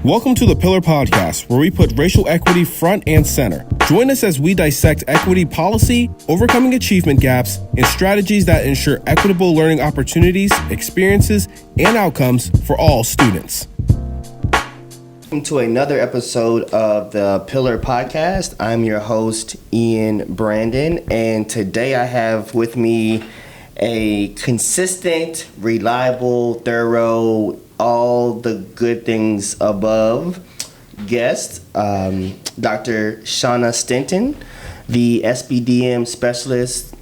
Welcome to the Pillar Podcast, where we put racial equity front and center. Join us as we dissect equity policy, overcoming achievement gaps, and strategies that ensure equitable learning opportunities, experiences, and outcomes for all students. Welcome to another episode of the Pillar Podcast. I'm your host, Ian Brandon, and today I have with me a consistent, reliable, thorough, all the good things above guest, Dr. Shauna Stinton, the SBDM specialist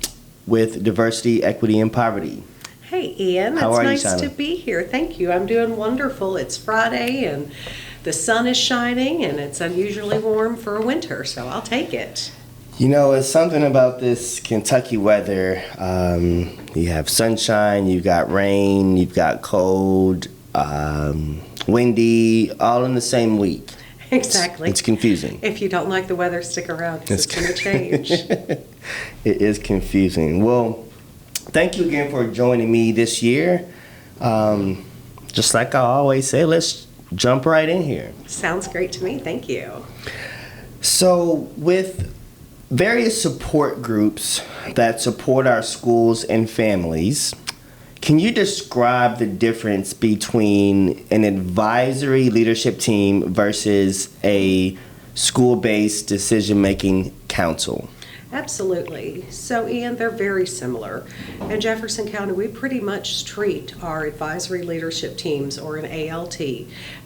with Diversity, Equity, and Poverty. Hey, Ian. How it's are you, nice Shauna? to be here. Thank you. I'm doing wonderful. It's Friday and the sun is shining and it's unusually warm for a winter, so I'll take it. You know, it's something about this Kentucky weather. You have sunshine, you've got rain, you've got cold, windy, all in the same week. Exactly. It's confusing. If you don't like the weather, stick around because it's going to change. It is confusing. Well, thank you again for joining me this year. Just like I always say, let's jump right in here. Sounds great to me. Thank you. So with various support groups that support our schools and families, can you describe the difference between an advisory leadership team versus a school-based decision-making council? Absolutely. So, Ian, they're very similar. In Jefferson County, we pretty much treat our advisory leadership teams, or an ALT,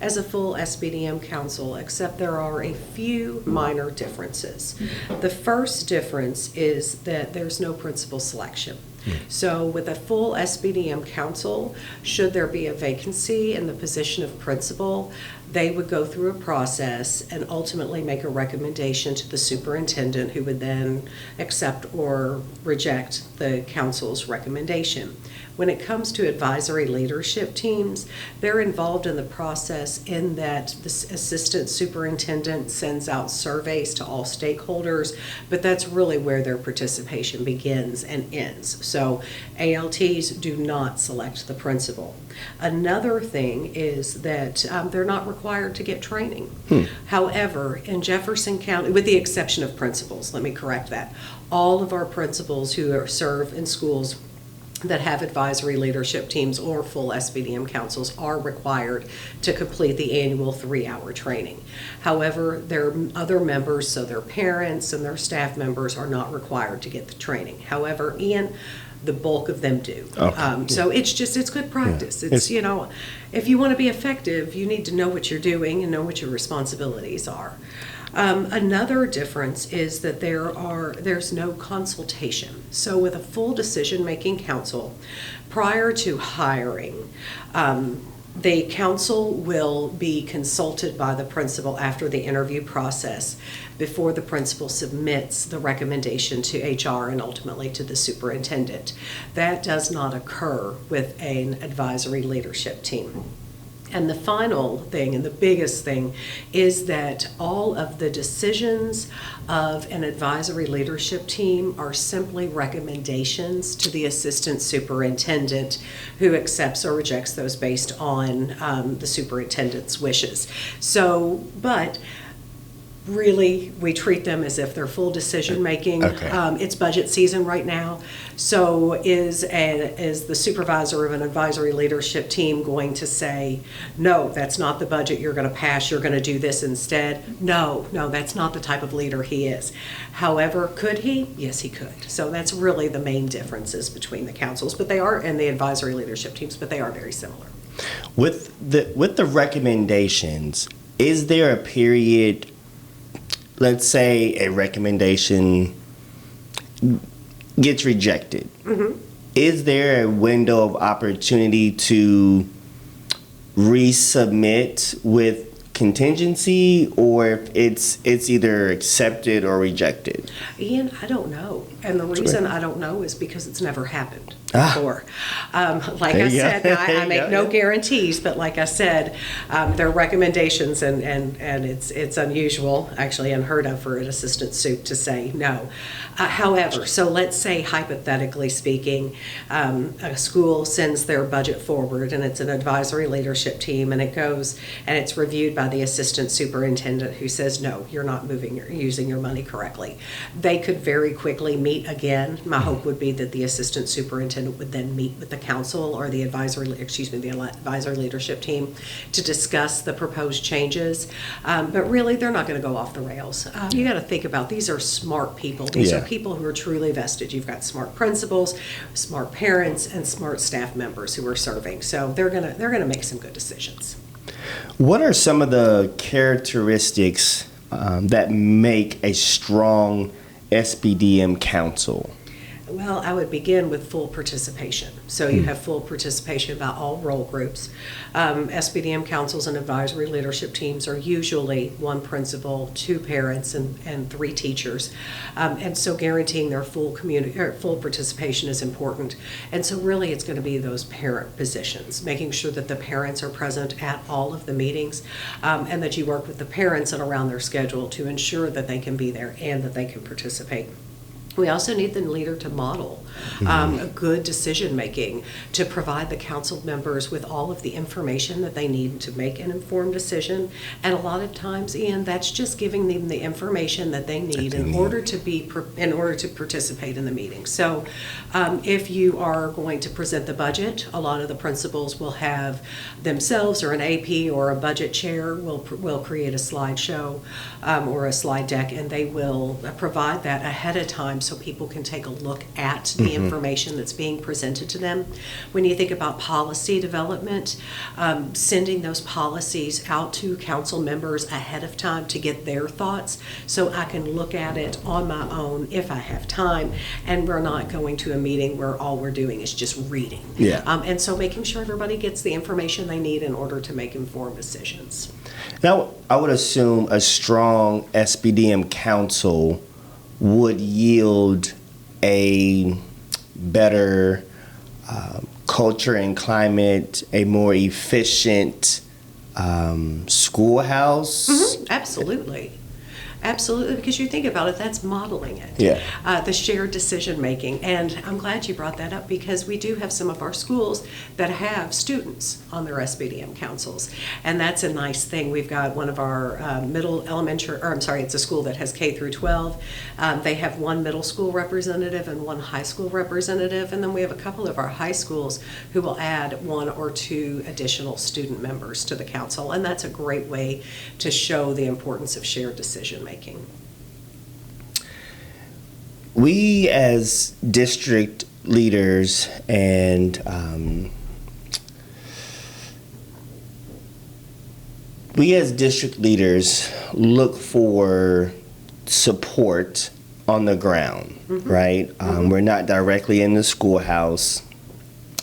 as a full SBDM council, except there are a few minor differences. The first difference is that there's no principal selection. So with a full SBDM council, should there be a vacancy in the position of principal, they would go through a process and ultimately make a recommendation to the superintendent, who would then accept or reject the council's recommendation. When it comes to advisory leadership teams, they're involved in the process in that the assistant superintendent sends out surveys to all stakeholders, but that's really where their participation begins and ends. So ALTs do not select the principal. Another thing is that they're not required to get training. However, in Jefferson County, with the exception of principals, let me correct that, all of our principals who serve in schools that have advisory leadership teams or full SBDM councils are required to complete the annual 3-hour training. However, their other members, so their parents and their staff members, are not required to get the training. However, Ian, the bulk of them do. Okay. So it's good practice. Yeah. It's, you know, if you want to be effective, you need to know what you're doing and know what your responsibilities are. Another difference is that there's no consultation. So with a full decision-making council, prior to hiring, the council will be consulted by the principal after the interview process before the principal submits the recommendation to HR and ultimately to the superintendent. That does not occur with an advisory leadership team. And the final thing, and the biggest thing, is that all of the decisions of an advisory leadership team are simply recommendations to the assistant superintendent, who accepts or rejects those based on the superintendent's wishes. So, but really, we treat them as if they're full decision making. Okay. It's budget season right now, so is the supervisor of an advisory leadership team going to say, no, that's not the budget you're going to pass, you're going to do this instead? No, that's not the type of leader he is. However, could he? Yes, he could. So that's really the main differences between the councils, but they are, and the advisory leadership teams, but they are very similar. With the recommendations, is there a period? Let's say a recommendation gets rejected. Mm-hmm. Is there a window of opportunity to resubmit with contingency, or if it's either accepted or rejected? Ian, I don't know. And the reason I don't know is because it's never happened. before. Like There I you go. said, now, I make no Yeah. guarantees, but like I said, they're recommendations, and it's unusual, actually unheard of for an assistant sup to say no. However, so let's say hypothetically speaking, a school sends their budget forward, and it's an advisory leadership team, and it goes and it's reviewed by the assistant superintendent, who says, no, you're not using your money correctly. They could very quickly meet again. My hope would be that the assistant superintendent would then meet with the council or the advisory leadership team to discuss the proposed changes. But really, they're not going to go off the rails. You got to think about, these are smart people. These are people who are truly vested. You've got smart principals, smart parents, and smart staff members who are serving. So they're gonna make some good decisions. What are some of the characteristics that make a strong SBDM council? Well, I would begin with full participation. So you have full participation by all role groups. SBDM councils and advisory leadership teams are usually one principal, two parents, and three teachers. And so guaranteeing their full participation is important. And so really it's going to be those parent positions, making sure that the parents are present at all of the meetings, and that you work with the parents and around their schedule to ensure that they can be there and that they can participate. We also need the leader to model a good decision-making, to provide the council members with all of the information that they need to make an informed decision. And a lot of times, Ian, that's just giving them the information that they need in order to participate in the meeting. So if you are going to present the budget, a lot of the principals will have themselves, or an AP or a budget chair will create a slideshow or a slide deck, and they will provide that ahead of time so people can take a look at the information that's being presented to them. When you think about policy development, sending those policies out to council members ahead of time to get their thoughts, so I can look at it on my own if I have time, and we're not going to a meeting where all we're doing is just reading. And so making sure everybody gets the information they need in order to make informed decisions. Now, I would assume a strong SBDM council would yield a better culture and climate, a more efficient schoolhouse. Absolutely. Absolutely, because you think about it, that's modeling it. The shared decision making. And I'm glad you brought that up, because we do have some of our schools that have students on their SBDM councils. And that's a nice thing. We've got one of our it's a school that has K through 12. They have one middle school representative and one high school representative. And then we have a couple of our high schools who will add one or two additional student members to the council. And that's a great way to show the importance of shared decision making. We as district leaders and look for support on the ground, right? We're not directly in the schoolhouse.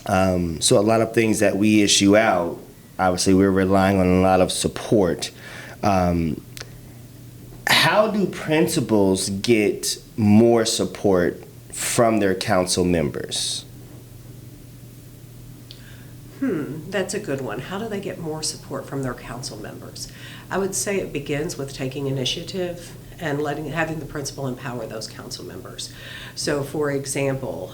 So a lot of things that we issue out, obviously we're relying on a lot of support. How do principals get more support from their council members? That's a good one. How do they get more support from their council members? I would say it begins with taking initiative and having the principal empower those council members. So, for example,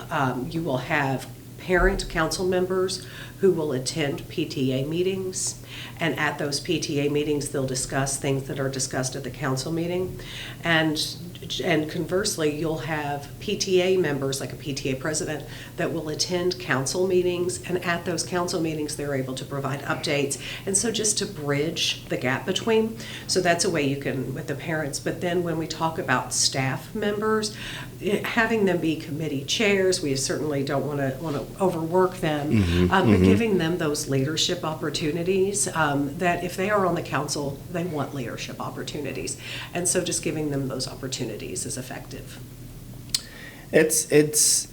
you will have parent council members who will attend PTA meetings, and at those PTA meetings they'll discuss things that are discussed at the council meeting. And conversely, you'll have PTA members, like a PTA president, that will attend council meetings, and at those council meetings they're able to provide updates, and so just to bridge the gap between. So that's a way you can with the parents. But then when we talk about staff members, having them be committee chairs, we certainly don't want to overwork them, but giving them those leadership opportunities, that if they are on the council, they want leadership opportunities, and so just giving them those opportunities is effective. It's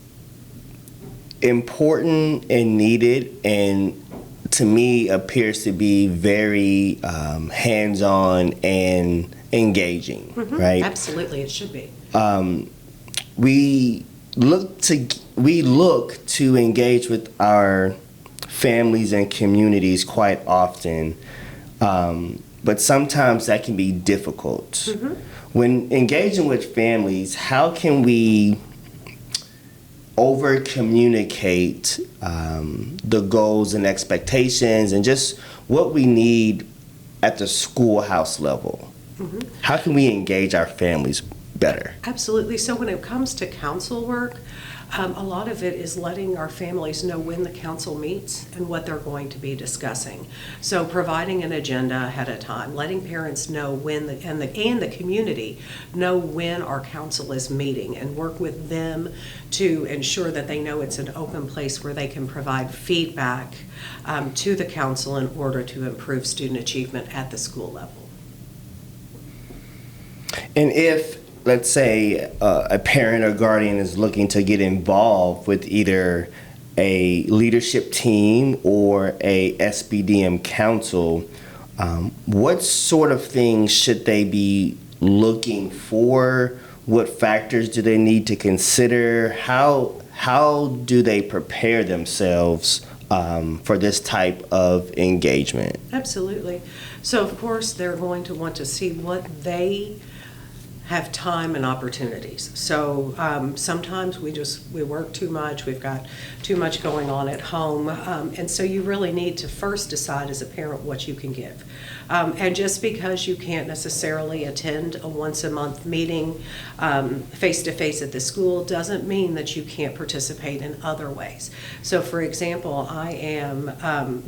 important and needed, and to me appears to be very hands-on and engaging, right? Absolutely, it should be. We look to we look to engage with our families and communities quite often, but sometimes that can be difficult. Mm-hmm. When engaging with families, how can we over communicate the goals and expectations and just what we need at the schoolhouse level? Mm-hmm. How can we engage our families better? Absolutely. So when it comes to council work, a lot of it is letting our families know when the council meets and what they're going to be discussing. So providing an agenda ahead of time, letting parents know when and the community know when our council is meeting, and work with them to ensure that they know it's an open place where they can provide feedback to the council in order to improve student achievement at the school level. And if, let's say, a parent or guardian is looking to get involved with either a leadership team or a SBDM council, what sort of things should they be looking for? What factors do they need to consider? How do they prepare themselves for this type of engagement? Absolutely. So of course, they're going to want to see what they have time and opportunities. So sometimes we work too much, we've got too much going on at home, and so you really need to first decide as a parent what you can give. And just because you can't necessarily attend a once-a-month meeting face-to-face at the school doesn't mean that you can't participate in other ways. So for example, I am,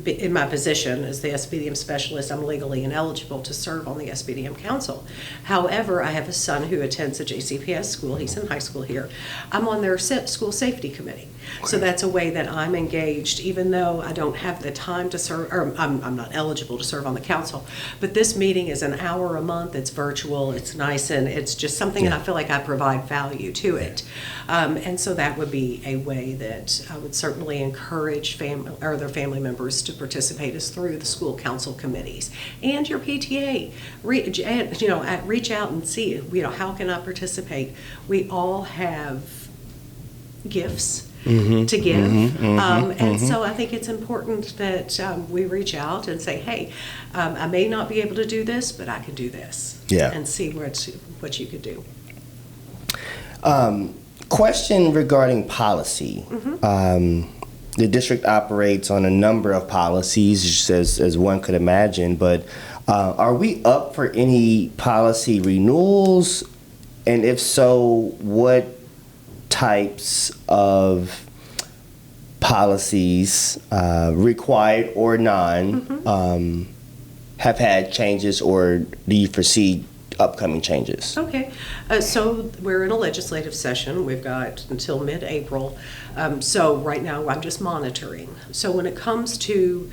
in my position as the SBDM specialist, I'm legally ineligible to serve on the SBDM council. However, I have a son who attends a JCPS school, he's in high school here. I'm on their school safety committee. So that's a way that I'm engaged, even though I don't have the time to serve, or I'm not eligible to serve on the council. But this meeting is an hour a month, it's virtual, it's nice, and it's just something that I feel like I provide value to it. And so that would be a way that I would certainly encourage their family members to participate, is through the school council committees. And your PTA, reach out and see, how can I participate? We all have gifts to give, and so I think it's important that we reach out and say, hey, I may not be able to do this, but I can do this, and see what you could do. Question regarding policy. The district operates on a number of policies, just as one could imagine, but are we up for any policy renewals? And if so, what types of policies, required or non, have had changes, or do you foresee upcoming changes? Okay, so we're in a legislative session. We've got until mid-April. So right now I'm just monitoring. So when it comes to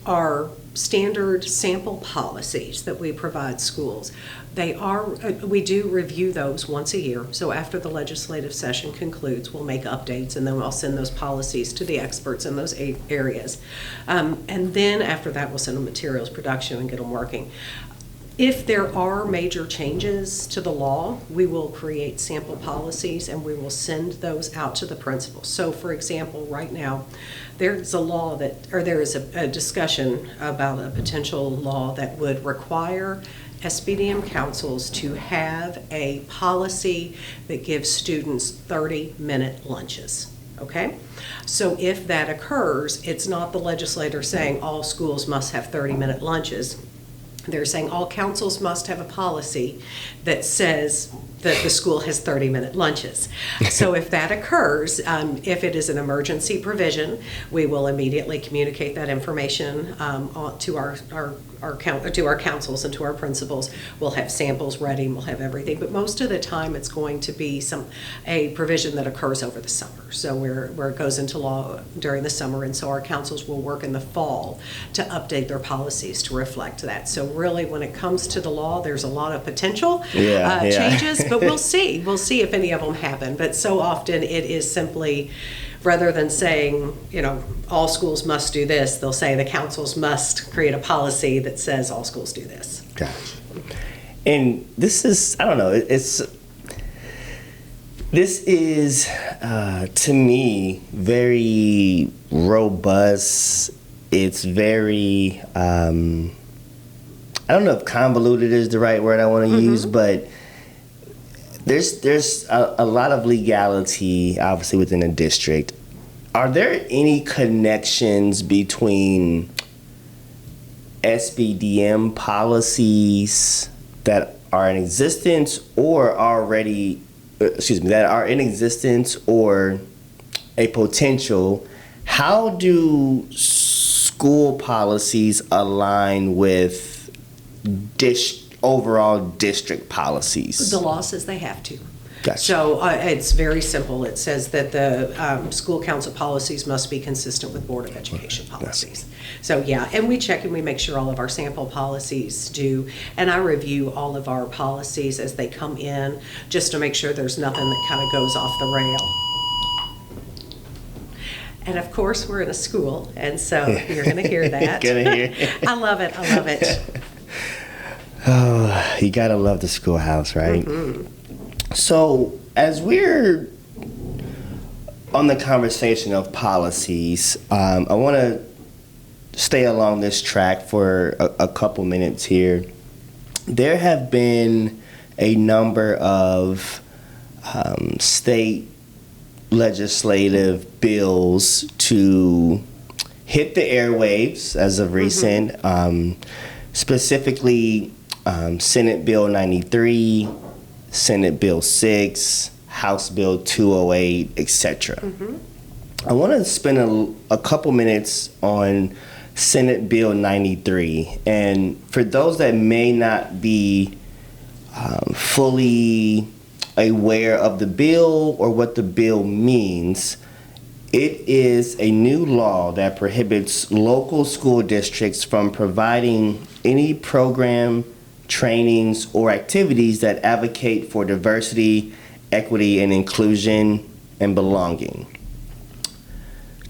our standard sample policies that we provide schools, we do review those once a year. So after the legislative session concludes, we'll make updates, and then I'll send those policies to the experts in those 8 areas. And then after that, we'll send them materials production and get them working. If there are major changes to the law, we will create sample policies and we will send those out to the principals. So for example, right now, there's there is a discussion about a potential law that would require SBDM councils to have a policy that gives students 30-minute lunches. Okay? So if that occurs, it's not the legislator saying all schools must have 30-minute lunches. They're saying all councils must have a policy that says that the school has 30-minute lunches. So if that occurs, if it is an emergency provision, we will immediately communicate that information to our councils and to our principals. We'll have samples ready, we'll have everything, but most of the time it's going to be a provision that occurs over the summer. So where it goes into law during the summer, and so our councils will work in the fall to update their policies to reflect that. So really, when it comes to the law, there's a lot of potential changes, but we'll see. We'll see if any of them happen. But so often it is simply, rather than saying, all schools must do this, they'll say the councils must create a policy that says all schools do this. Gotcha. And this is, I don't know, this is to me, very robust. It's very, I don't know if convoluted is the right word I want to use, but there's a lot of legality, obviously, within a district. Are there any connections between SBDM policies that are in existence or already, that are in existence or a potential? How do school policies align with overall district policies? The law says they have to. Gotcha. So it's very simple. It says that the school council policies must be consistent with Board of Education policies. So yeah, and we check and we make sure all of our sample policies do, and I review all of our policies as they come in, just to make sure there's nothing that kind of goes off the rail. And of course, we're in a school, and so you're going to hear that. Gonna hear. I love it. I love it. Oh, you gotta love the schoolhouse, right? Mm-hmm. So, as we're on the conversation of policies, I want to stay along this track for a couple minutes here. There have been a number of state legislative bills to hit the airwaves as of recent, specifically Senate Bill 93, Senate Bill 6, House Bill 208, etc. I want to spend a couple minutes on Senate Bill 93. And for those that may not be fully aware of the bill or what the bill means, it is a new law that prohibits local school districts from providing any program, trainings, or activities that advocate for diversity, equity, and inclusion and belonging.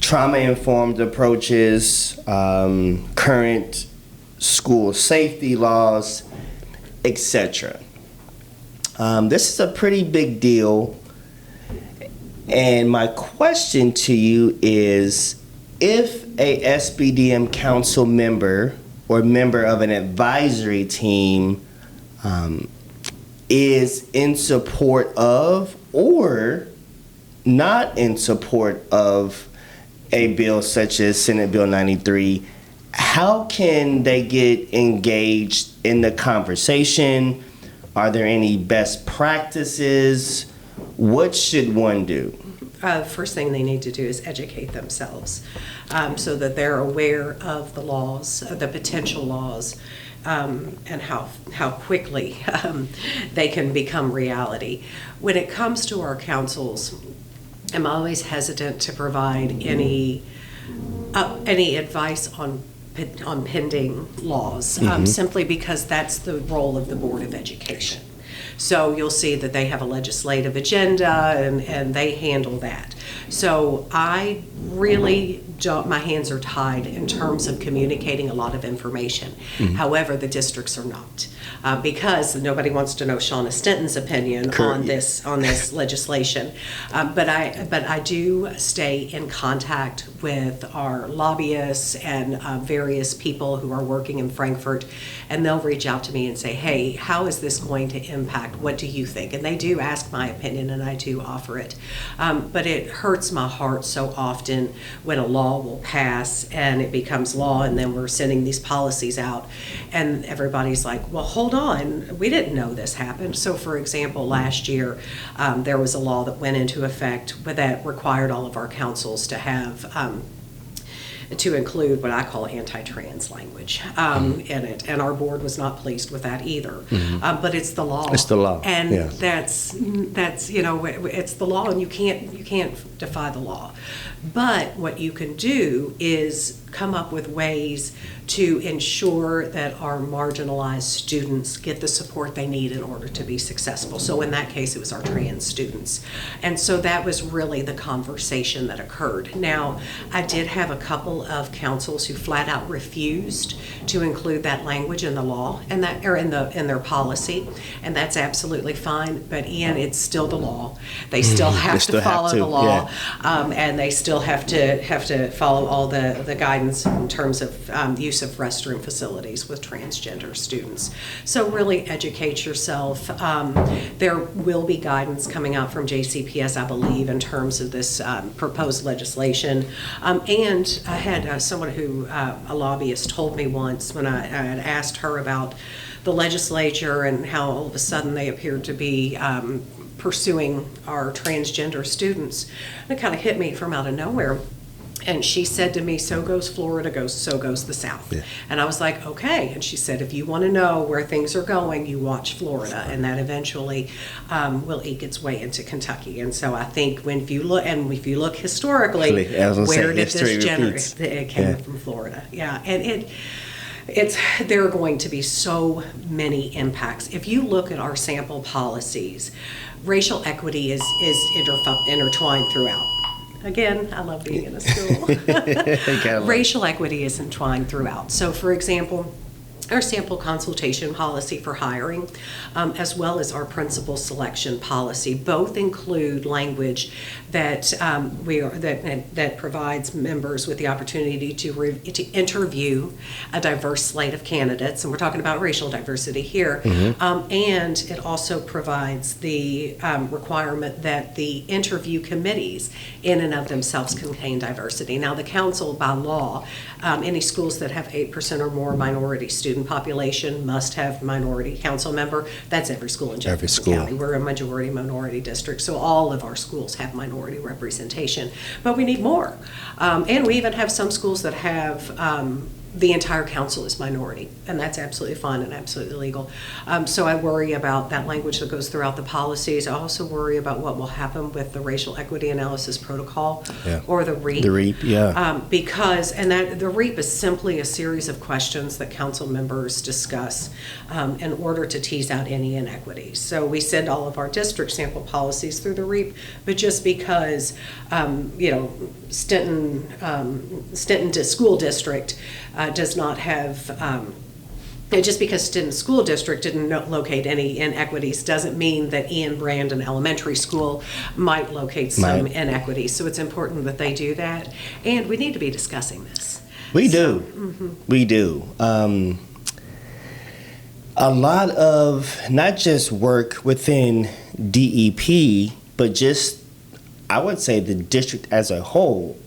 Trauma-informed approaches, current school safety laws, etc. This is a pretty big deal, and my question to you is, if a SBDM council member or member of an advisory team is in support of or not in support of a bill such as Senate Bill 93, how can they get engaged in the conversation? Are there any best practices? What should one do? First thing they need to do is educate themselves so that they're aware of the laws, the potential laws, and how quickly they can become reality. When it comes to our councils, I'm always hesitant to provide any advice on pending laws, simply because that's the role of the Board of Education. So you'll see that they have a legislative agenda and they handle that. So I really don't, my hands are tied in terms of communicating a lot of information. However, the districts are not, because nobody wants to know Shauna Stinton's opinion on this legislation. But I do stay in contact with our lobbyists and various people who are working in Frankfort, and they'll reach out to me and say, hey, how is this going to impact? What do you think? And they do ask my opinion, and I do offer it. But it hurts my heart so often when a law will pass and it becomes law, and then we're sending these policies out, and everybody's like, well, hold on, we didn't know this happened. So, for example, last year, there was a law that went into effect that required all of our councils to have to include what I call anti-trans language in it, and our board was not pleased with that either. But it's the law. It's the law, and yes. that's it's the law, and you can't defy the law. But what you can do is come up with ways to ensure that our marginalized students get the support they need in order to be successful. So in that case, it was our trans students. And so that was really the conversation that occurred. Now, I did have a couple of councils who flat out refused to include that language in the law and that, or in their policy, and that's absolutely fine. But Ian, it's still the law. They still have to follow the law, and they still have to follow all the guidance in terms of use of restroom facilities with transgender students. So really educate yourself. There will be guidance coming out from JCPS, I believe, in terms of this proposed legislation. And I had someone who, a lobbyist, told me once when I had asked her about the legislature and how all of a sudden they appeared to be pursuing our transgender students. And it kind of hit me from out of nowhere. And she said to me, so goes Florida, so goes the South. Yeah. And I was like, okay. And she said, if you want to know where things are going, you watch Florida. And that eventually will eke its way into Kentucky. And so I think if you look historically, where did this generate? It came from Florida. Yeah. And there are going to be so many impacts. If you look at our sample policies, racial equity is intertwined throughout. Again, I love being in a school. Racial equity is entwined throughout. So, for example, our sample consultation policy for hiring, as well as our principal selection policy, both include language that that provides members with the opportunity to interview a diverse slate of candidates, and we're talking about racial diversity here. And it also provides the requirement that the interview committees, in and of themselves, contain diversity. Now, the council, by law, any schools that have 8% or more minority student population must have minority council member. That's every school in Jefferson County. We're a majority minority district, so all of our schools have minority representation. But we need more. And we even have some schools that have the entire council is minority, and that's absolutely fine and absolutely legal. So I worry about that language that goes throughout the policies. I also worry about what will happen with the racial equity analysis protocol, or the REAP. The REAP, because the REAP is simply a series of questions that council members discuss in order to tease out any inequities. So we send all of our district sample policies through the REAP, but just because Stenton School District does not have, just because Stenton School District didn't locate any inequities doesn't mean that Ian Brandon Elementary School might locate some inequities. So it's important that they do that, and we need to be discussing this. We do. A lot of not just work within DEP, but just, I would say, the district as a whole.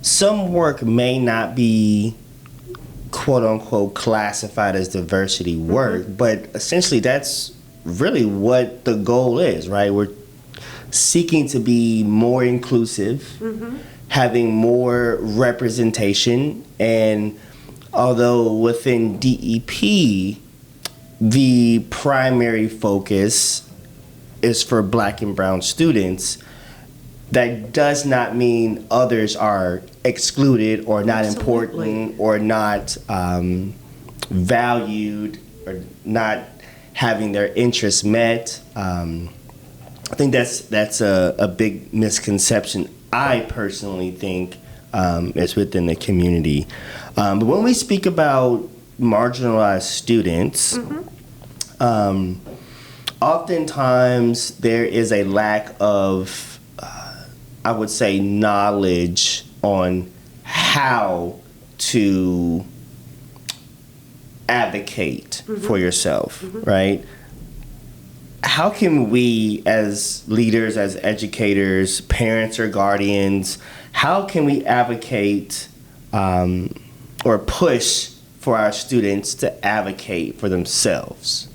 Some work may not be quote unquote classified as diversity work, but essentially that's really what the goal is, right? We're seeking to be more inclusive, having more representation, and although within DEP the primary focus is for Black and brown students, that does not mean others are excluded or not important or not valued or not having their interests met. I think that's a big misconception, I personally think, is within the community. But when we speak about marginalized students, oftentimes there is a lack of, I would say, knowledge on how to advocate for yourself, right? How can we as leaders, as educators, parents or guardians, how can we advocate or push for our students to advocate for themselves?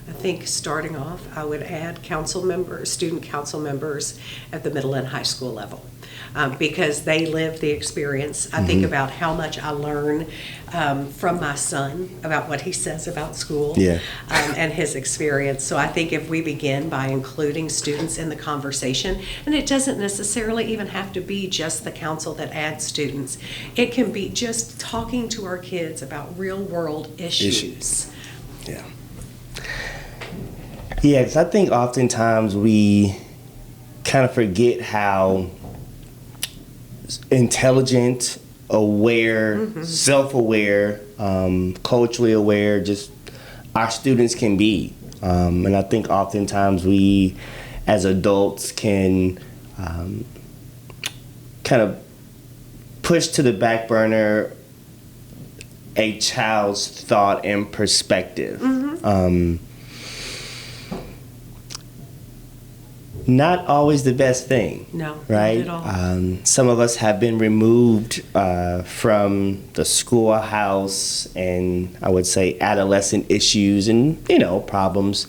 I think starting off, I would add council members, student council members at the middle and high school level. because they live the experience. I think about how much I learn from my son about what he says about school and his experience. So I think if we begin by including students in the conversation, and it doesn't necessarily even have to be just the council that adds students, it can be just talking to our kids about real world issues. Yeah. Yeah, because I think oftentimes we kind of forget how intelligent, aware, self-aware, culturally aware, just our students can be. And I think oftentimes we, as adults, can kind of push to the back burner a child's thought and perspective. Not always the best thing. No, right? not at all. Some of us have been removed from the schoolhouse and I would say adolescent issues and, problems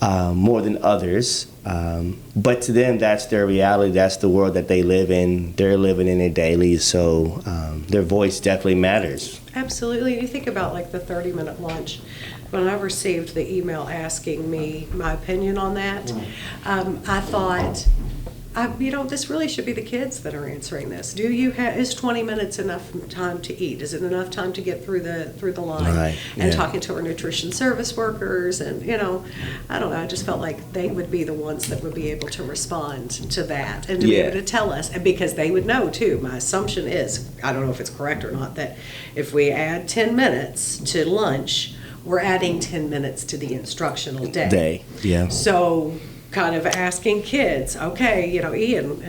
more than others. But to them, that's their reality. That's the world that they live in. They're living in it daily. So their voice definitely matters. Absolutely. You think about like the 30-minute lunch. When I received the email asking me my opinion on that, I thought, this really should be the kids that are answering this. Is 20 minutes enough time to eat? Is it enough time to get through the line? Right, and yeah. talking to our nutrition service workers, and I don't know. I just felt like they would be the ones that would be able to respond to that and to be able to tell us, and because they would know too. My assumption is, I don't know if it's correct or not, that if we add 10 minutes to lunch, we're adding 10 minutes to the instructional day. Yeah. So kind of asking kids, okay, Ian,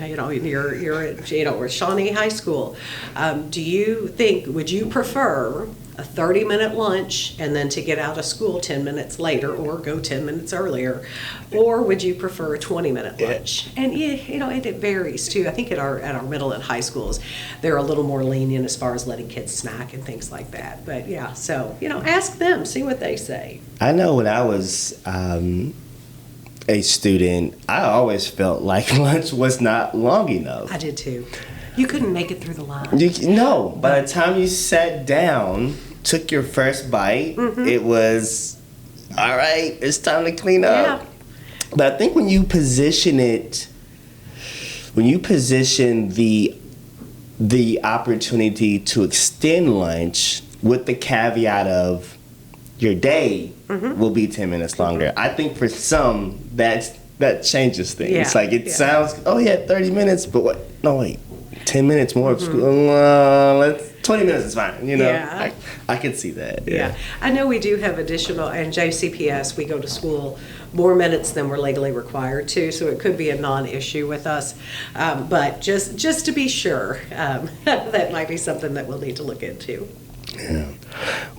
you're at, Shawnee High School. Would you prefer a 30-minute lunch and then to get out of school 10 minutes later or go 10 minutes earlier? Or would you prefer a 20-minute lunch? And it varies too. I think at our middle and high schools, they're a little more lenient as far as letting kids snack and things like that. But yeah, so, ask them, see what they say. I know when I was a student, I always felt like lunch was not long enough. I did too. You couldn't make it through the line. No, by the time you sat down, took your first bite, it was, all right, it's time to clean up. Yeah. But I think when you position the opportunity to extend lunch with the caveat of your day will be 10 minutes longer, I think for some that changes things. Yeah. Like it sounds, 30 minutes, but what? No, wait. 10 minutes more of school. 20 minutes is fine. Yeah. I can see that. Yeah. I know we do have additional, and JCPS, we go to school more minutes than we're legally required to, so it could be a non-issue with us. But just to be sure, that might be something that we'll need to look into. Yeah.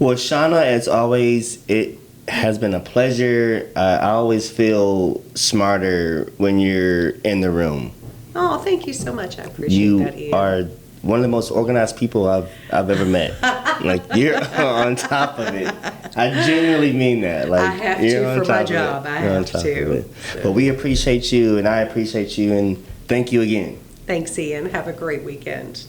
Well, Shauna, as always, it has been a pleasure. I always feel smarter when you're in the room. Oh, thank you so much. I appreciate that, Ian. You are one of the most organized people I've ever met. Like, you're on top of it. I genuinely mean that. Like, I have to for my job. I have to. But we appreciate you, and I appreciate you, and thank you again. Thanks, Ian. Have a great weekend.